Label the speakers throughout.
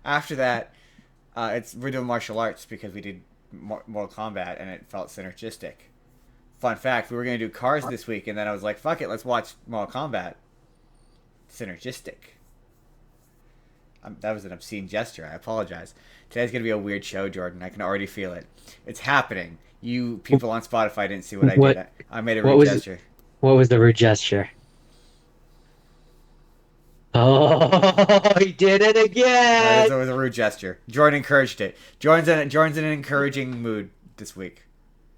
Speaker 1: After that, we're doing martial arts because we did Mortal Kombat and it felt synergistic. Fun fact: we were gonna do Cars this week, and then I was like, "Fuck it, let's watch Mortal Kombat." Synergistic. That was an obscene gesture. I apologize. Today's gonna be a weird show, Jordan. I can already feel it. It's happening. You people on Spotify didn't see what I did.
Speaker 2: What
Speaker 1: I made a
Speaker 2: what
Speaker 1: rude
Speaker 2: was
Speaker 1: gesture.
Speaker 2: what was the rude gesture? Oh, he did it
Speaker 1: That
Speaker 2: again.
Speaker 1: was a rude gesture. Jordan encouraged it. Jordan's in an encouraging mood this week.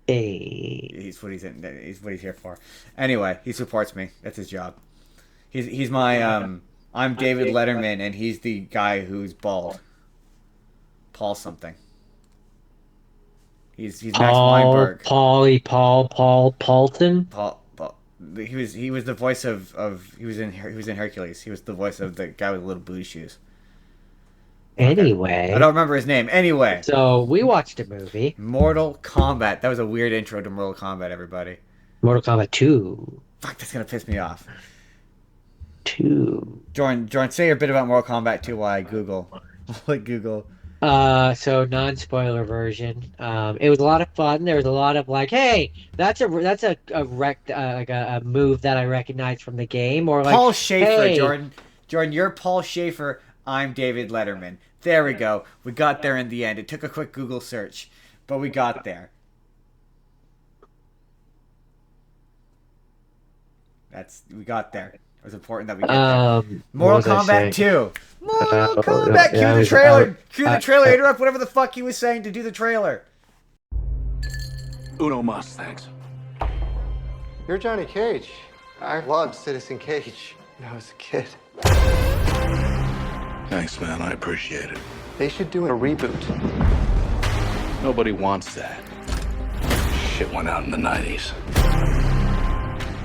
Speaker 2: Hey.
Speaker 1: He's what he's in. He's what he's here for. Anyway, he supports me. That's his job. He's my I'm David Letterman, and he's the guy who's bald. Paul something. He's Max Weinberg.
Speaker 2: Paul Paulton.
Speaker 1: Paul. He was the voice of he was in Hercules. He was the voice of the guy with the little booty shoes. Fuck, I
Speaker 2: Anyway,
Speaker 1: don't remember his name. Anyway,
Speaker 2: so we watched a movie,
Speaker 1: Mortal Kombat. That was a weird intro to Mortal Kombat. Everybody.
Speaker 2: Mortal Kombat 2.
Speaker 1: Fuck, that's gonna piss me off.
Speaker 2: 2.
Speaker 1: Jordan, say a bit about Mortal Kombat 2 while I Google. Like Google.
Speaker 2: So non-spoiler version. It was a lot of fun. There was a lot of like, hey, that's a move that I recognize from the game, or like,
Speaker 1: Paul Schaefer,
Speaker 2: hey,
Speaker 1: Jordan. Jordan, you're Paul Schaefer. I'm David Letterman. There we go. We got there in the end. It took a quick Google search, but we got there. We got there. It was important that we get there.
Speaker 2: what
Speaker 1: Mortal
Speaker 2: was I
Speaker 1: Kombat
Speaker 2: saying?
Speaker 1: 2. Mortal Kombat.
Speaker 2: Yeah,
Speaker 1: Cue
Speaker 2: I
Speaker 1: the
Speaker 2: was,
Speaker 1: trailer. Cue the
Speaker 2: I,
Speaker 1: trailer. Interrupt whatever the fuck he was saying to do the trailer.
Speaker 3: Uno mas, thanks.
Speaker 4: You're Johnny Cage. I loved Citizen Cage when I was a kid.
Speaker 3: Thanks, man. I appreciate it.
Speaker 4: They should do a reboot.
Speaker 3: Nobody wants that. Shit went out in the 90s.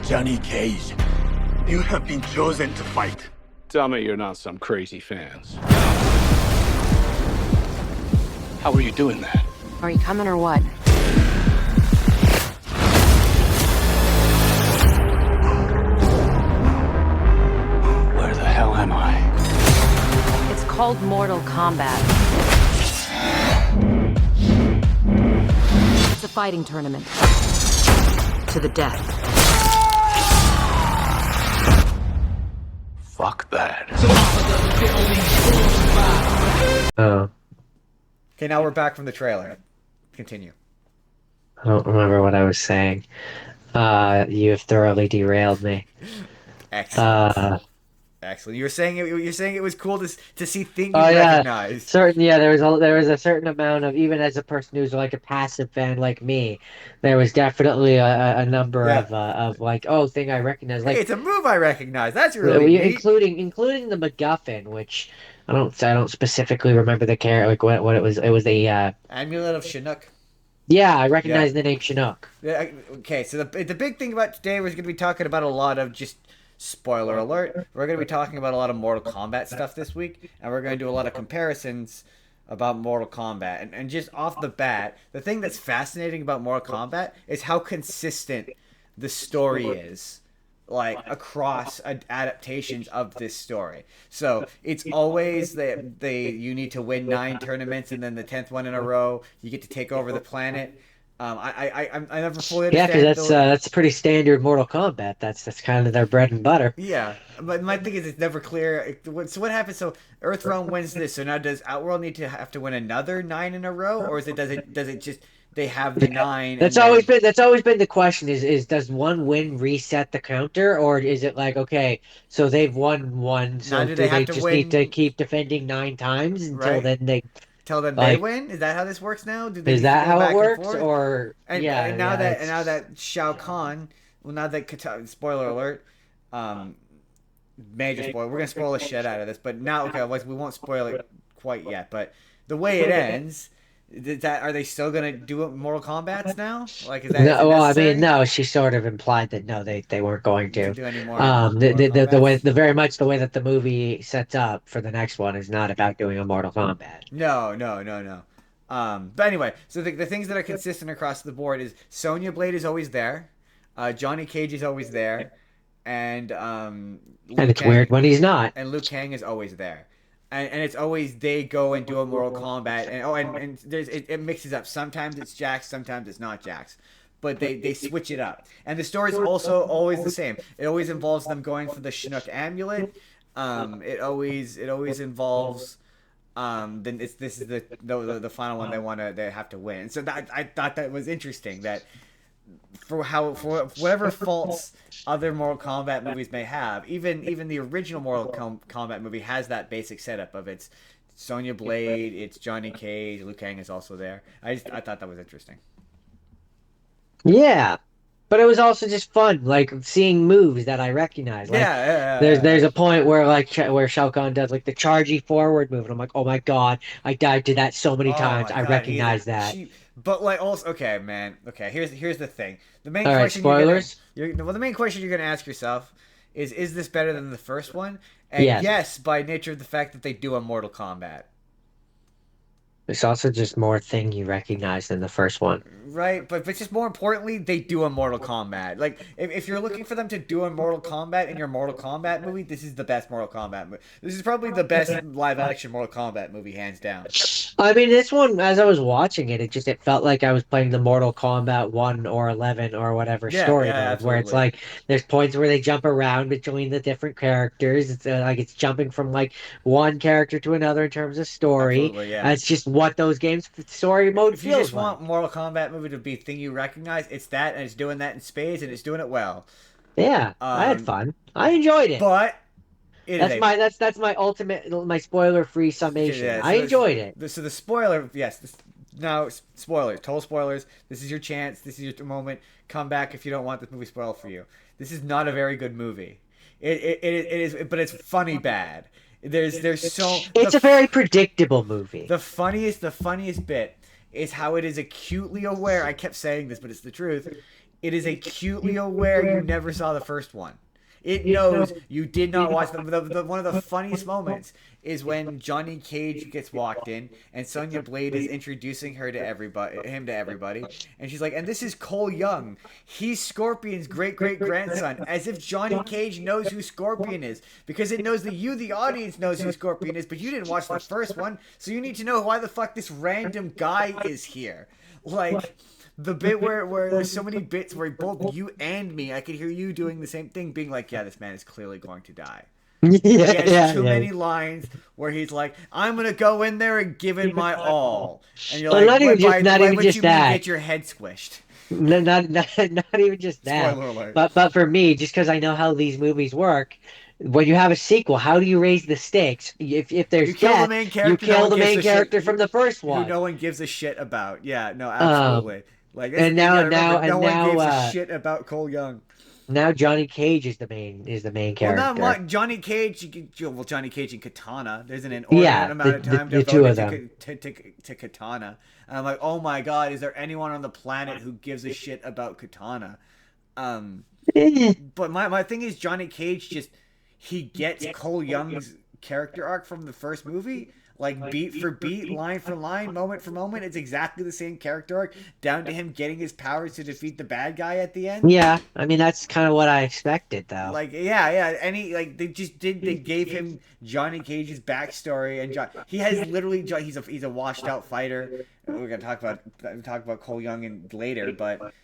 Speaker 5: Johnny Cage, you have been chosen to fight.
Speaker 3: Tell me you're not some crazy fans. How are you doing that?
Speaker 6: Are you coming or what?
Speaker 3: Where the hell am I?
Speaker 6: It's called Mortal Kombat. It's a fighting tournament. To the death.
Speaker 3: Fuck that.
Speaker 2: oh,
Speaker 1: Okay, now we're back from the trailer. Continue.
Speaker 2: I don't remember what I was saying. You have thoroughly derailed me.
Speaker 1: Excellent.
Speaker 2: Uh,
Speaker 1: Excellent. You're saying it was cool to see things
Speaker 2: oh
Speaker 1: you
Speaker 2: yeah,
Speaker 1: recognized.
Speaker 2: yeah. There was a certain amount of, even as a person who's like a passive fan like me, there was definitely a number
Speaker 1: Yeah.
Speaker 2: of like, oh, thing I recognize,
Speaker 1: Hey,
Speaker 2: like
Speaker 1: it's a move I recognize. That's really neat.
Speaker 2: including the MacGuffin, which I don't specifically remember the character, like what it was. It was the
Speaker 1: Amulet of Chinook.
Speaker 2: yeah, I
Speaker 1: Yeah.
Speaker 2: recognize the name Chinook.
Speaker 1: Yeah, okay, so the big thing about today, we're going to be talking about a lot of just spoiler alert. We're going to be talking about a lot of Mortal Kombat stuff this week, and we're going to do a lot of comparisons about Mortal Kombat. And just off the bat, the thing that's fascinating about Mortal Kombat is how consistent the story is, like across adaptations of this story. So it's always that you need to win 9 tournaments, and then the 10th one in a row you get to take over the planet. I never fully
Speaker 2: Yeah, because
Speaker 1: understand
Speaker 2: that's pretty standard Mortal Kombat. That's kind of their bread and butter.
Speaker 1: yeah, but my thing is it's never clear. So what happens? So Earthrealm wins this. So now does Outworld need to have to win another 9 in a row, or does it just they have the 9 and then
Speaker 2: That's always been the question is does one win reset the counter, or is it like, okay, so they've won one,
Speaker 1: now
Speaker 2: so
Speaker 1: do they
Speaker 2: do
Speaker 1: have
Speaker 2: they
Speaker 1: to
Speaker 2: just need to
Speaker 1: win,
Speaker 2: keep defending 9 times until
Speaker 1: right?
Speaker 2: then they
Speaker 1: Tell them they
Speaker 2: like,
Speaker 1: win. Is that how this works now? Do they
Speaker 2: is
Speaker 1: need to
Speaker 2: that
Speaker 1: go
Speaker 2: how it
Speaker 1: back and
Speaker 2: works?
Speaker 1: forth?
Speaker 2: Or
Speaker 1: And now that
Speaker 2: it's
Speaker 1: Shao Kahn, well, now that spoiler alert, um, major spoiler. We're gonna spoil the shit out of this, but now okay, we won't spoil it quite yet. But the way it ends, are they still gonna do it Mortal Kombat's now? Like, is it
Speaker 2: no, well, I mean,
Speaker 1: necessary
Speaker 2: no, she sort of implied that no, they weren't going
Speaker 1: to
Speaker 2: to.
Speaker 1: do any more Mortal
Speaker 2: The way,
Speaker 1: Kombat's?
Speaker 2: very much the way that the movie sets up for the next one is not about doing a Mortal Kombat.
Speaker 1: No, no, no, no. But anyway, so the things that are consistent across the board is Sonya Blade is always there, Johnny Cage is always there, and
Speaker 2: And
Speaker 1: Liu
Speaker 2: it's weird
Speaker 1: Kang
Speaker 2: when he's not.
Speaker 1: and Liu Kang is always there. and it's always they go and do a Mortal Kombat, and there's it mixes up. Sometimes it's Jax, sometimes it's not Jax, but they switch it up. And the story's also always the same. It always involves them going for the Chinook amulet. It always involves. Then this is the final one they have to win. And so that I thought that was interesting that for whatever faults other Mortal Kombat movies may have, even the original Mortal Kombat movie has that basic setup of it's Sonya Blade, it's Johnny Cage, Liu Kang is also there. I thought that was interesting.
Speaker 2: Yeah. But it was also just fun, like seeing moves that I recognize. Like there's a point where where Shao Kahn does like the chargey forward move, and I'm like, oh my god, I died to that so many
Speaker 1: Oh
Speaker 2: times.
Speaker 1: my
Speaker 2: I
Speaker 1: god, he's a
Speaker 2: recognize that.
Speaker 1: cheap. But like also, okay, man. Okay, here's the thing. The main
Speaker 2: All right,
Speaker 1: question
Speaker 2: spoilers.
Speaker 1: the main question you're gonna ask yourself is this better than the first one? And
Speaker 2: Yes.
Speaker 1: yes, by nature of the fact that they do a Mortal Kombat.
Speaker 2: It's also just more thing you recognize than the first one.
Speaker 1: Right, but just more importantly, they do a Mortal Kombat. Like, if you're looking for them to do a Mortal Kombat in your Mortal Kombat movie, this is the best Mortal Kombat movie. This is probably the best live-action Mortal Kombat movie, hands down.
Speaker 2: I mean, this one, as I was watching it, it felt like I was playing the Mortal Kombat 1 or 11 or whatever
Speaker 1: Yeah,
Speaker 2: story
Speaker 1: yeah,
Speaker 2: mode, where it's
Speaker 1: absolutely.
Speaker 2: like there's points where they jump around between the different characters. It's like it's jumping from like one character to another in terms of story.
Speaker 1: Absolutely, yeah.
Speaker 2: That's just what those games story mode
Speaker 1: If you
Speaker 2: feels
Speaker 1: just
Speaker 2: like.
Speaker 1: want Mortal Kombat movie to be a thing you recognize, it's that, and it's doing that in spades, and it's doing it well.
Speaker 2: Yeah, I had
Speaker 1: Um,
Speaker 2: fun. I enjoyed it.
Speaker 1: but it is
Speaker 2: That's my ultimate my spoiler-free summation.
Speaker 1: yeah.
Speaker 2: I enjoyed it.
Speaker 1: So the spoiler, yes. Now spoilers, total spoilers. This is your chance. This is your moment. Come back if you don't want this movie spoiled for you. This is not a very good movie. It is, but it's funny bad. There's so
Speaker 2: It's a very predictable movie.
Speaker 1: the funniest bit is how it is acutely aware. I kept saying this, but it's the truth. It is acutely aware you never saw the first one. It knows you did not watch one of the funniest moments is when Johnny Cage gets walked in and Sonya Blade is introducing him to everybody, and she's like, "And this is Cole Young. He's Scorpion's great grandson." As if Johnny Cage knows who Scorpion is, because it knows that you, the audience, knows who Scorpion is, but you didn't watch the first one, so you need to know why the fuck this random guy is here. Like. The bit where there's so many bits where both you and me, I could hear you doing the same thing, being like, yeah, this man is clearly going to die. He has too many lines where he's like, I'm going to go in there and give it my all. And you're
Speaker 2: Well,
Speaker 1: like,
Speaker 2: not even just that.
Speaker 1: Get your head squished.
Speaker 2: Not even just that.
Speaker 1: Spoiler alert.
Speaker 2: But for me, just because I know how these movies work, when you have a sequel, how do you raise the stakes? If there's
Speaker 1: You kill
Speaker 2: death,
Speaker 1: the main character,
Speaker 2: you kill
Speaker 1: no
Speaker 2: the
Speaker 1: one gives
Speaker 2: main
Speaker 1: a
Speaker 2: character
Speaker 1: shit.
Speaker 2: from the first
Speaker 1: Who
Speaker 2: one.
Speaker 1: no one gives a shit about. Yeah, no, absolutely. Like, that's
Speaker 2: and
Speaker 1: the thing
Speaker 2: now-
Speaker 1: you gotta remember,
Speaker 2: now-
Speaker 1: no
Speaker 2: and
Speaker 1: one
Speaker 2: now,
Speaker 1: gives a shit about Cole Young.
Speaker 2: Now Johnny Cage is the main character.
Speaker 1: Well, not Johnny Cage. Johnny Cage and Katana. There's an inordinate amount of time
Speaker 2: the two of
Speaker 1: devoted
Speaker 2: them.
Speaker 1: to Katana. And I'm like, oh my god, is there anyone on the planet who gives a shit about Katana? But my thing is, Johnny Cage he gets Cole Young's character arc from the first movie. Like, beat for beat, line for line, moment for moment, it's exactly the same character arc, down to him getting his powers to defeat the bad guy at the end.
Speaker 2: Yeah, I mean that's kind of what I expected, though.
Speaker 1: Like, yeah, they gave him Johnny Cage's backstory, and he has literally he's a washed out fighter. We're gonna talk about Cole Young later, but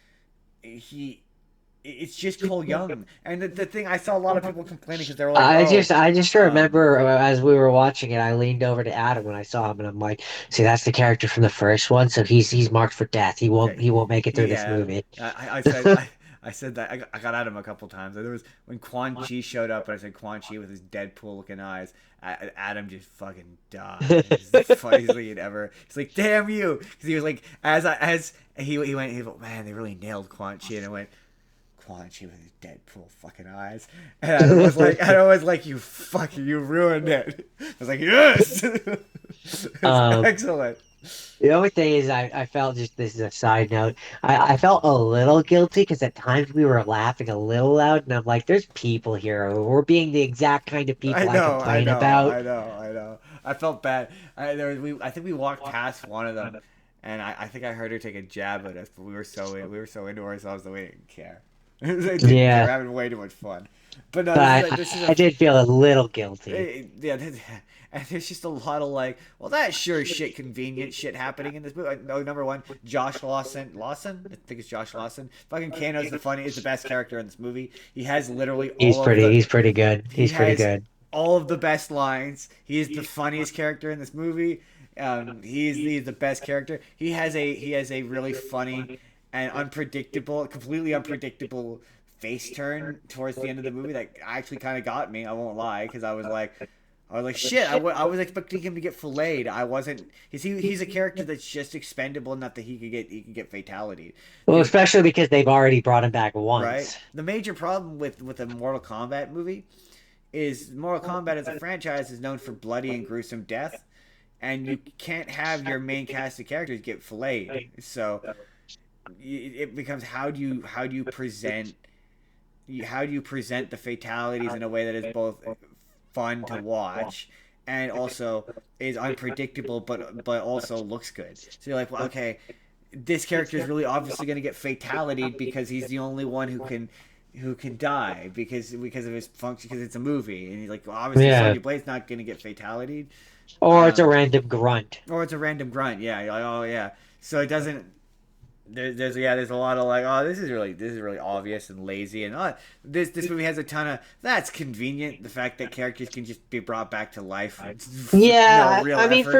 Speaker 1: it's just Cole Young. And the thing, I saw a lot of people complaining because they were like,
Speaker 2: I just remember as we were watching it, I leaned over to Adam when I saw him, and I'm like, "See, that's the character from the first one, so he's marked for death. He won't make it through this movie."
Speaker 1: I said that I got at him a couple times. There was when Quan Chi showed up, and I said Quan Chi with his Deadpool looking eyes. Adam just fucking died. It's the funniest thing ever. He's like, "Damn you!" Because he was like, he went, man, they really nailed Quan Chi, and I went, Quan Chi with his Deadpool fucking eyes, and I was like, you ruined it. I was like, yes, it's excellent.
Speaker 2: The only thing is, I felt, just this is a side note, I felt a little guilty because at times we were laughing a little loud, and I'm like, there's people here. We're being the exact kind of people I complain about.
Speaker 1: I know. I felt bad. I think we walked past one of them, and I think I heard her take a jab at us, but we were so into ourselves that we didn't care. They're
Speaker 2: Yeah,
Speaker 1: having way too much fun. But no,
Speaker 2: but
Speaker 1: this is
Speaker 2: I did feel a little guilty.
Speaker 1: yeah, and there's just a lot of like, well, that sure is shit convenient shit happening in this movie. No, number one, Josh Lawson, I think it's Josh Lawson. Fucking Kano's is the best character in this movie. He has literally
Speaker 2: He's pretty good.
Speaker 1: he
Speaker 2: He's pretty
Speaker 1: has
Speaker 2: good.
Speaker 1: all of the best lines. He is the funniest character in this movie. He's the best character. He has a really funny and completely unpredictable face turn towards the end of the movie that actually kind of got me. I won't lie, because I was like, shit. I was expecting him to get filleted. I wasn't. He's a character that's just expendable enough that he could get fatality.
Speaker 2: Well, especially because they've already brought him back
Speaker 1: Right.
Speaker 2: once.
Speaker 1: The major problem with a Mortal Kombat movie is Mortal Kombat as a franchise is known for bloody and gruesome death, and you can't have your main cast of characters get filleted. So it becomes how do you present the fatalities in a way that is both fun to watch and also is unpredictable but also looks good. So you're like, well, okay, this character is really obviously going to get fatality because he's the only one who can die because of his function, because it's a movie, and he's like, well, obviously
Speaker 2: Yeah.
Speaker 1: Sonya Blade's not going to get fatality,
Speaker 2: Or it's a random grunt.
Speaker 1: or it's a random grunt. Yeah, you're like, oh yeah. So it doesn't. There's a lot of like, oh, this is really obvious and lazy, and this movie has a ton of that's convenient. The fact that characters can just be brought back to life.
Speaker 2: Yeah,
Speaker 1: No real
Speaker 2: I mean,
Speaker 1: effort.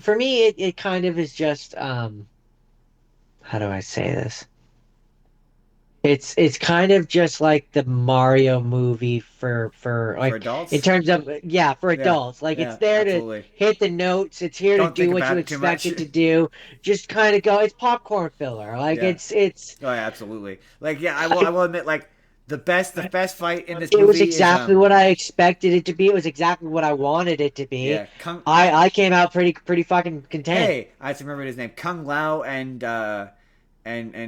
Speaker 2: for me, it kind of is just how do I say this? It's kind of just like the Mario movie for
Speaker 1: For
Speaker 2: like in
Speaker 1: adults,
Speaker 2: terms of yeah, for
Speaker 1: yeah,
Speaker 2: adults. Like it's
Speaker 1: yeah,
Speaker 2: there to
Speaker 1: absolutely.
Speaker 2: hit the notes, it's here to
Speaker 1: Don't think
Speaker 2: do what
Speaker 1: about
Speaker 2: you
Speaker 1: it too
Speaker 2: expect
Speaker 1: much.
Speaker 2: it to do. Just kind of go, it's popcorn filler. Like
Speaker 1: Yeah.
Speaker 2: it's
Speaker 1: Oh yeah, absolutely. Like yeah, I will admit, like the best fight in this
Speaker 2: it was
Speaker 1: movie is
Speaker 2: exactly what I expected it to be. It was exactly what I wanted it to be.
Speaker 1: yeah, Kung.
Speaker 2: I came out pretty fucking content.
Speaker 1: Hey, I just remembered his name. Kung Lao and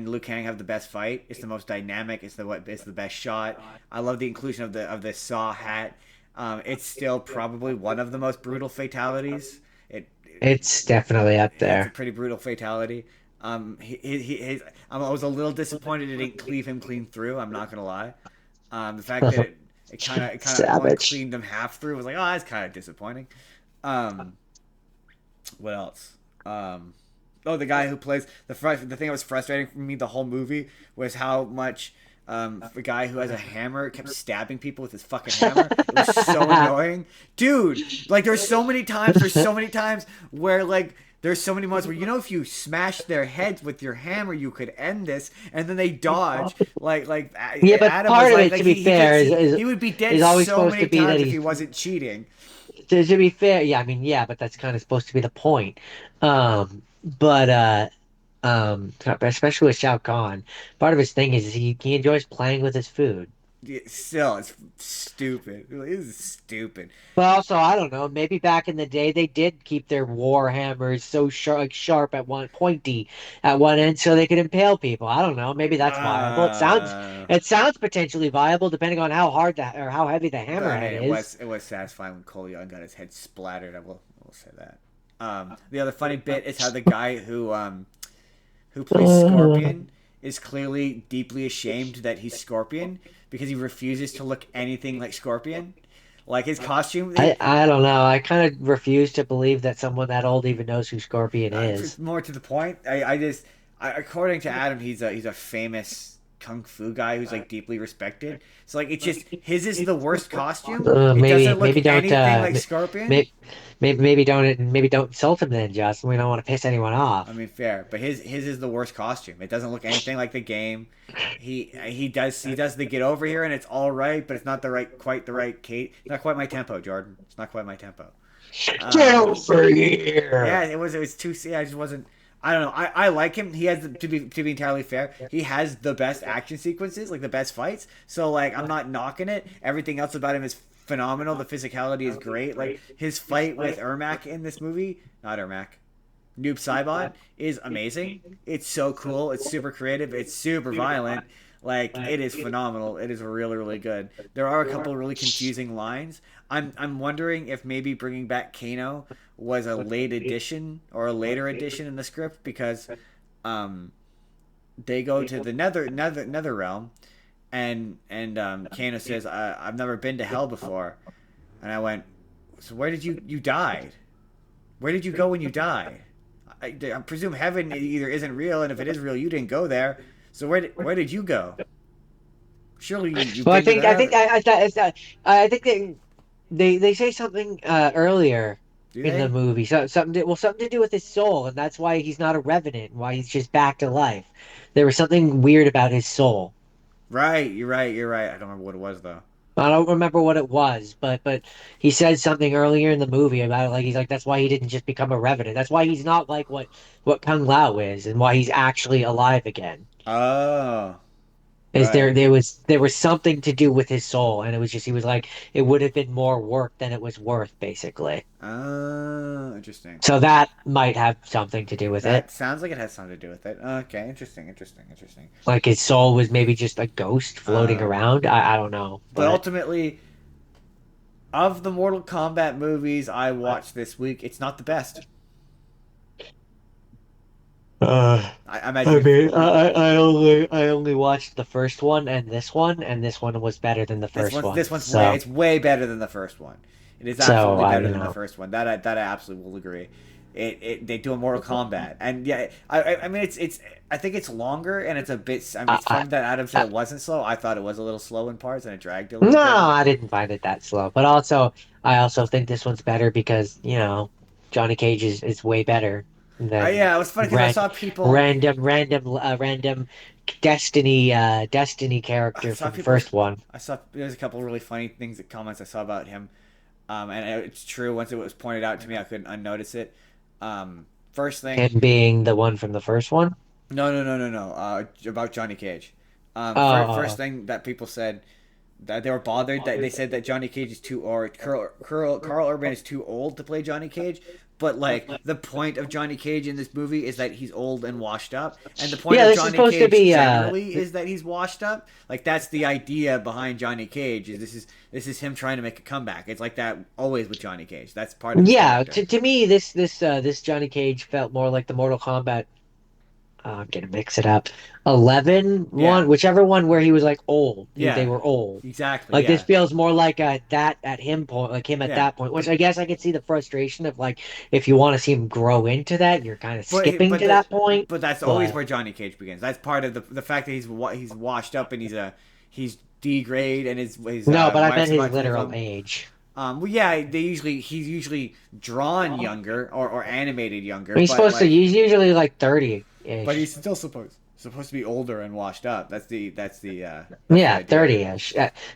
Speaker 1: Liu Kang have the best fight. It's the most dynamic. It's the best shot. I love the inclusion of the saw hat. It's still probably one of the most brutal fatalities.
Speaker 2: It's definitely up
Speaker 1: It's a
Speaker 2: there.
Speaker 1: pretty brutal fatality. I was a little disappointed it didn't cleave him clean through. I'm not gonna lie. The fact that it kind of only
Speaker 2: Savage.
Speaker 1: cleaned him half through was like, oh, that's kind of disappointing. Um, what else? Oh, the guy who plays the thing that was frustrating for me the whole movie was how much the guy who has a hammer kept stabbing people with his fucking hammer. It was so annoying, dude. Like there's so many times where like there's so many moments where if you smash their heads with your hammer you could end this, and then they dodge like
Speaker 2: Yeah, but
Speaker 1: Adam
Speaker 2: part
Speaker 1: was
Speaker 2: of
Speaker 1: like,
Speaker 2: it, to be fair,
Speaker 1: he would be dead
Speaker 2: is always
Speaker 1: so
Speaker 2: supposed
Speaker 1: many
Speaker 2: to be that
Speaker 1: times if
Speaker 2: he's
Speaker 1: he wasn't cheating.
Speaker 2: to be fair, yeah, I mean, yeah, but that's kind of supposed to be the point. But especially with Shao Kahn, part of his thing is he enjoys playing with his food.
Speaker 1: Yeah, still, it's stupid. It is stupid.
Speaker 2: But also, I don't know, maybe back in the day they did keep their war hammers so sharp, like sharp at one pointy at one end so they could impale people. I don't know, maybe that's viable.
Speaker 1: Uh,
Speaker 2: It sounds potentially viable depending on how hard that or how heavy the
Speaker 1: but I
Speaker 2: hammerhead
Speaker 1: mean,
Speaker 2: is.
Speaker 1: it was satisfying when Cole Young got his head splattered. I will say that. The other funny bit is how the guy who plays Scorpion is clearly deeply ashamed that he's Scorpion because he refuses to look anything like Scorpion. Like his costume,
Speaker 2: I don't know. I kind of refuse to believe that someone that old even knows who Scorpion is.
Speaker 1: more to the point, according to Adam, he's a famous kung fu guy who's like deeply respected. So like it's just his is the worst costume. It doesn't look anything like Scorpion.
Speaker 2: Maybe don't insult him then, Justin. We don't want to piss anyone
Speaker 1: I
Speaker 2: off.
Speaker 1: mean, fair, but his is the worst costume. It doesn't look anything like the game. He does the get over here, and it's all right, but it's not quite the right Kate. Not quite my tempo, Jordan. It's not quite my tempo.
Speaker 2: Get over here.
Speaker 1: Yeah, it was too. Yeah, I just wasn't. I don't know. I like him. He has to be entirely fair. He has the best action sequences, like the best fights. So like I'm not knocking it. Everything else about him is phenomenal. The physicality is great. Like his fight with Ermac in this movie, not Ermac, Noob Saibot is amazing. It's so cool. It's super creative. It's super violent. Like it is phenomenal. It is really really good. There are a couple really confusing lines. I'm wondering if maybe bringing back Kano was a late addition or a later addition in the script because they go to the nether realm and Kano says, I've never been to hell before. And I went, so where did you died? Where did you go when you died? I presume heaven either isn't real, and if it is real, you didn't go there. So where did you go? Surely you've
Speaker 2: Well,
Speaker 1: been to the heaven.
Speaker 2: I think they say something earlier
Speaker 1: Do
Speaker 2: in the
Speaker 1: they?
Speaker 2: movie, something to do with his soul, and that's why he's not a revenant, and why he's just back to life. There was something weird about his soul.
Speaker 1: Right, you're right, you're right. I don't remember what it was though.
Speaker 2: I don't remember what it was, but he said something earlier in the movie about it. Like he's like that's why he didn't just become a revenant. That's why he's not like what Kung Lao is, and why he's actually alive again.
Speaker 1: Oh,
Speaker 2: Is
Speaker 1: right.
Speaker 2: there was something to do with his soul, and it was just he was like it would have been more work than it was worth, basically.
Speaker 1: Oh, interesting.
Speaker 2: So that might have something to do with it.
Speaker 1: That sounds like it has something to do with it. Okay, interesting, interesting, interesting.
Speaker 2: Like his soul was maybe just a ghost floating
Speaker 1: Um,
Speaker 2: around. I don't know,
Speaker 1: but
Speaker 2: but
Speaker 1: ultimately, of the Mortal Kombat movies I watched this week, it's not the best. I imagine
Speaker 2: I mean,
Speaker 1: you
Speaker 2: I only watched the first one, and this one was better than the first one.
Speaker 1: this one's
Speaker 2: So
Speaker 1: way better than the first one. It is
Speaker 2: so
Speaker 1: absolutely
Speaker 2: I
Speaker 1: better
Speaker 2: you
Speaker 1: than the
Speaker 2: know
Speaker 1: first one. That I absolutely will agree. They do a Mortal Kombat, and yeah, I mean it's I think it's longer and it's a bit. I mean, it's
Speaker 2: I,
Speaker 1: funny that Adam said
Speaker 2: I
Speaker 1: it wasn't slow. I thought it was a little slow in parts and it dragged a little
Speaker 2: no,
Speaker 1: bit.
Speaker 2: I didn't find it that slow. But also, I also think this one's better because Johnny Cage is way better than
Speaker 1: Yeah, it was funny because I
Speaker 2: ran,
Speaker 1: saw people.
Speaker 2: random Destiny
Speaker 1: I
Speaker 2: character
Speaker 1: saw
Speaker 2: from the
Speaker 1: people.
Speaker 2: first one.
Speaker 1: I saw there's a couple really funny things comments I saw about him. And it's true. Once it was pointed out to me, I couldn't unnotice it. First thing,
Speaker 2: Him being the one from the first one.
Speaker 1: no. About Johnny Cage. First
Speaker 2: Oh,
Speaker 1: thing that people said that they were bothered that they said that Johnny Cage is too or Carl Urban is too old to play Johnny Cage. But like the point of Johnny Cage in this movie is that he's old and washed up, and the point
Speaker 2: yeah,
Speaker 1: of
Speaker 2: this is
Speaker 1: Johnny
Speaker 2: supposed to
Speaker 1: Cage
Speaker 2: be
Speaker 1: generally is that he's washed up. Like that's the idea behind Johnny Cage. Is this is him trying to make a comeback. It's like that always with Johnny Cage. That's part of his
Speaker 2: yeah.
Speaker 1: character.
Speaker 2: To me, this Johnny Cage felt more like the Mortal Kombat. I'm gonna mix it up. 11 one,
Speaker 1: Yeah,
Speaker 2: whichever one where he was like old. They
Speaker 1: yeah,
Speaker 2: were old.
Speaker 1: exactly.
Speaker 2: Like this
Speaker 1: Yeah,
Speaker 2: feels more like that at him point, like him at
Speaker 1: yeah.
Speaker 2: that point. Which I guess I could see the frustration of like if you want to see him grow into that, you're kind of skipping to that point.
Speaker 1: But that's always
Speaker 2: But
Speaker 1: where Johnny Cage begins. That's part of the fact that he's washed up and he's degrade and his
Speaker 2: no, but I
Speaker 1: wife's
Speaker 2: meant his
Speaker 1: about to leave
Speaker 2: literal
Speaker 1: him.
Speaker 2: age.
Speaker 1: Well, yeah, he's usually drawn younger or animated younger,
Speaker 2: He's supposed to. He's usually like 30
Speaker 1: but
Speaker 2: ish.
Speaker 1: he's still supposed to be older and washed up. That's the
Speaker 2: Yeah,
Speaker 1: idea.
Speaker 2: 30-ish.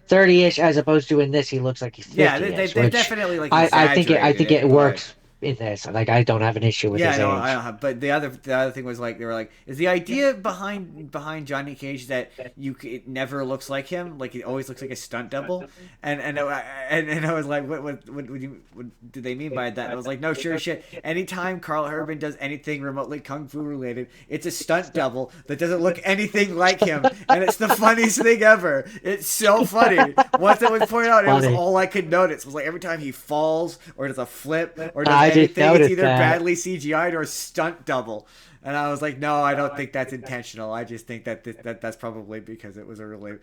Speaker 2: 30-ish as opposed to in this he looks like he's
Speaker 1: Yeah,
Speaker 2: 50-ish,
Speaker 1: they've
Speaker 2: which
Speaker 1: definitely like
Speaker 2: I
Speaker 1: exaggerated
Speaker 2: think it
Speaker 1: it, but
Speaker 2: works in this. Like I don't have an issue with
Speaker 1: yeah,
Speaker 2: his
Speaker 1: no, I
Speaker 2: age.
Speaker 1: don't have. But the other thing was like they were like, is the idea behind Johnny Cage that it never looks like him, like he always looks like a stunt double, and I was like, what did they mean by that? And I was like, no, sure shit. Anytime Carl Urban does anything remotely kung fu related, it's a stunt double that doesn't look anything like him, and it's the funniest thing ever. It's so funny. Once it was pointed out, it was
Speaker 2: Funny.
Speaker 1: all I could notice. It was like every time he falls or does a flip or does
Speaker 2: I just
Speaker 1: anything, it's
Speaker 2: noticed
Speaker 1: either
Speaker 2: that.
Speaker 1: badly CGI'd or stunt double. And I was like, no, I don't think that's intentional. I just think that's probably because it was a really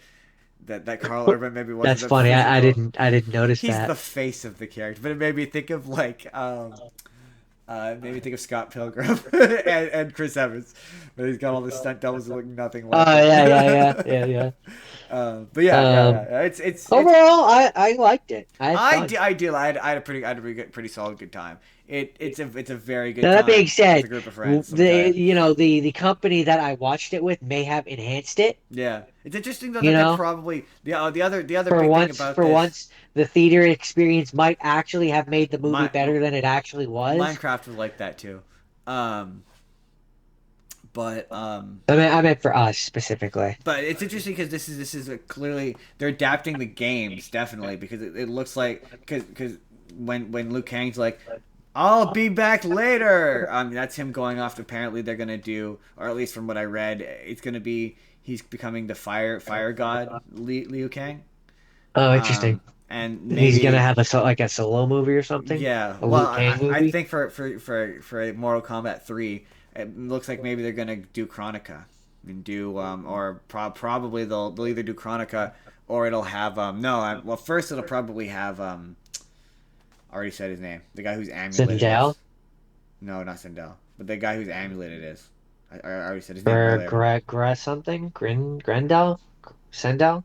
Speaker 1: that Carl Urban maybe wasn't
Speaker 2: That's
Speaker 1: the
Speaker 2: funny.
Speaker 1: physical.
Speaker 2: I didn't notice
Speaker 1: He's
Speaker 2: that.
Speaker 1: the face of the character, but it made me think of like made me think of Scott Pilgrim and Chris Evans, but he's got all the stunt doubles that look nothing like
Speaker 2: Oh
Speaker 1: him.
Speaker 2: yeah.
Speaker 1: But yeah,
Speaker 2: Um,
Speaker 1: it's
Speaker 2: overall, I liked it. I had fun.
Speaker 1: I had a pretty solid good time. It's a very good
Speaker 2: Now that being
Speaker 1: time with
Speaker 2: said,
Speaker 1: a group of friends. Let me tell you.
Speaker 2: the company that I watched it with may have enhanced it.
Speaker 1: Yeah, it's interesting though
Speaker 2: You
Speaker 1: that they
Speaker 2: know,
Speaker 1: probably the other big thing about
Speaker 2: for
Speaker 1: this
Speaker 2: once, the theater experience might actually have made the movie
Speaker 1: my
Speaker 2: better than it actually was.
Speaker 1: Minecraft was like that too. Um, but
Speaker 2: I meant for us specifically.
Speaker 1: but it's interesting because this is a clearly they're adapting the games definitely because it looks like because when Liu Kang's like I'll be back later. That's him going off. Apparently, they're gonna do, or at least from what I read, it's gonna be he's becoming the fire god Liu Kang.
Speaker 2: Oh, interesting.
Speaker 1: And
Speaker 2: He's gonna
Speaker 1: maybe
Speaker 2: have like a solo movie or something,
Speaker 1: yeah.
Speaker 2: a
Speaker 1: Well,
Speaker 2: Liu Kang
Speaker 1: I
Speaker 2: movie.
Speaker 1: think for Mortal Kombat 3, it looks like maybe they're gonna do Chronica. and do or probably they'll either do Chronica or it'll have well, first it'll probably have I already said his name, the guy whose amulet it is. No, not Sindel, but the guy whose amulet it is. I already said his name earlier.
Speaker 2: Something? Grendel? Sendel?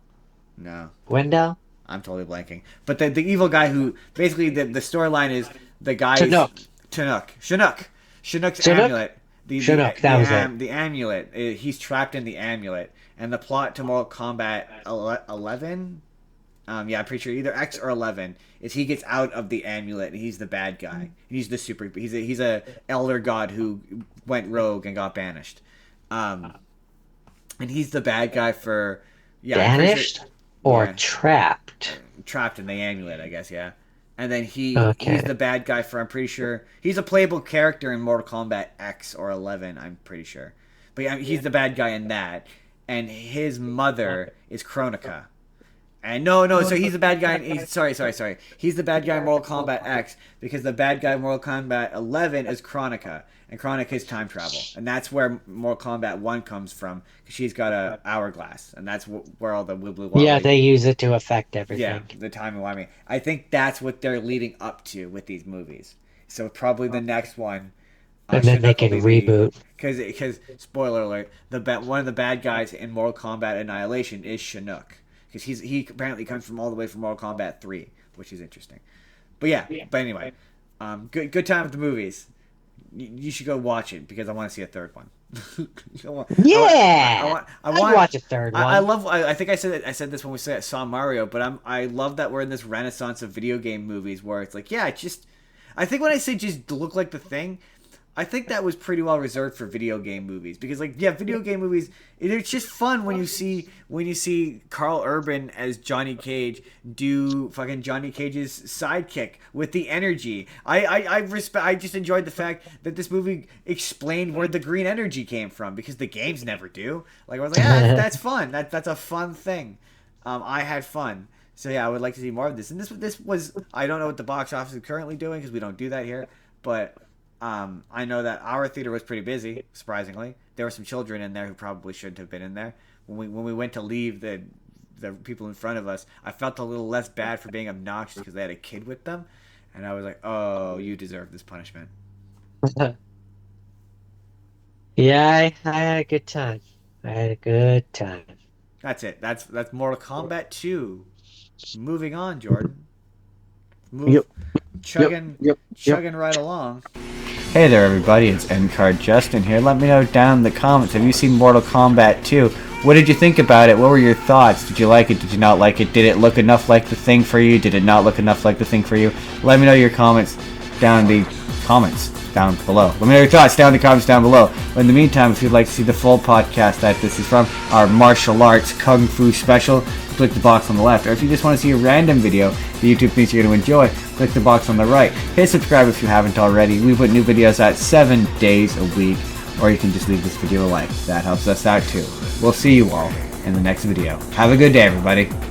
Speaker 1: No.
Speaker 2: Wendell?
Speaker 1: I'm totally blanking. But the evil guy who basically the storyline is the guy Chinook's amulet. The amulet. He's trapped in the amulet, and the plot to Mortal Kombat 11. I'm pretty sure either X or 11 is he gets out of the amulet and he's the bad guy. He's the he's a elder god who went rogue and got banished. And he's the bad guy for
Speaker 2: banished or trapped.
Speaker 1: Trapped in the amulet, I guess. Yeah. And then he's the bad guy for, I'm pretty sure, he's a playable character in Mortal Kombat X or 11, I'm pretty sure. But yeah, he's the bad guy in that. And his mother is Kronika. And no, so he's the bad guy. Sorry. He's the bad guy in Mortal Kombat X because the bad guy in Mortal Kombat 11 is Kronika. And Kronika is time travel. And that's where Mortal Kombat 1 comes from because she's got a hourglass. And that's where all the wibbly wobbly.
Speaker 2: Yeah, they use it to affect everything.
Speaker 1: Yeah, the timey-wimey. I think that's what they're leading up to with these movies. So probably the next one.
Speaker 2: And then they can reboot.
Speaker 1: Because, spoiler alert, one of the bad guys in Mortal Kombat Annihilation is Chinook. Because he apparently comes from all the way from Mortal Kombat 3, which is interesting. But anyway, good time with the movies. You should go watch it because I want to see a third one.
Speaker 2: I want to watch a third one.
Speaker 1: I think I said this when we saw Mario, but I love that we're in this renaissance of video game movies where it's like, I think when I say just look like the Thing, I think that was pretty well reserved for video game movies because video game movies, it's just fun when you see Karl Urban as Johnny Cage do fucking Johnny Cage's sidekick with the energy. I just enjoyed the fact that this movie explained where the green energy came from because the games never do. Like I was like, that's fun. That's a fun thing. I had fun. So I would like to see more of this. And this was, I don't know what the box office is currently doing because we don't do that here, but I know that our theater was pretty busy, surprisingly. There were some children in there who probably shouldn't have been in there. When we went to leave the people in front of us, I felt a little less bad for being obnoxious because they had a kid with them. And I was like, oh, you deserve this punishment.
Speaker 2: I had a good time.
Speaker 1: That's it. That's Mortal Kombat 2. Moving on, Jordan. Chugging right along. Hey there, everybody. It's Endcard Justin here. Let me know down in the comments. Have you seen Mortal Kombat 2? What did you think about it? What were your thoughts? Did you like it? Did you not like it? Did it look enough like the Thing for you? Did it not look enough like the Thing for you? Let me know your comments down in the comments down below. Let me know your thoughts down in the comments down below. But in the meantime, if you'd like to see the full podcast that this is from, our martial arts kung fu special, click the box on the left. Or if you just want to see a random video that YouTube thinks you're going to enjoy, click the box on the right. Hit subscribe if you haven't already. We put new videos out 7 days a week. Or you can just leave this video a like. That helps us out too. We'll see you all in the next video. Have a good day, everybody.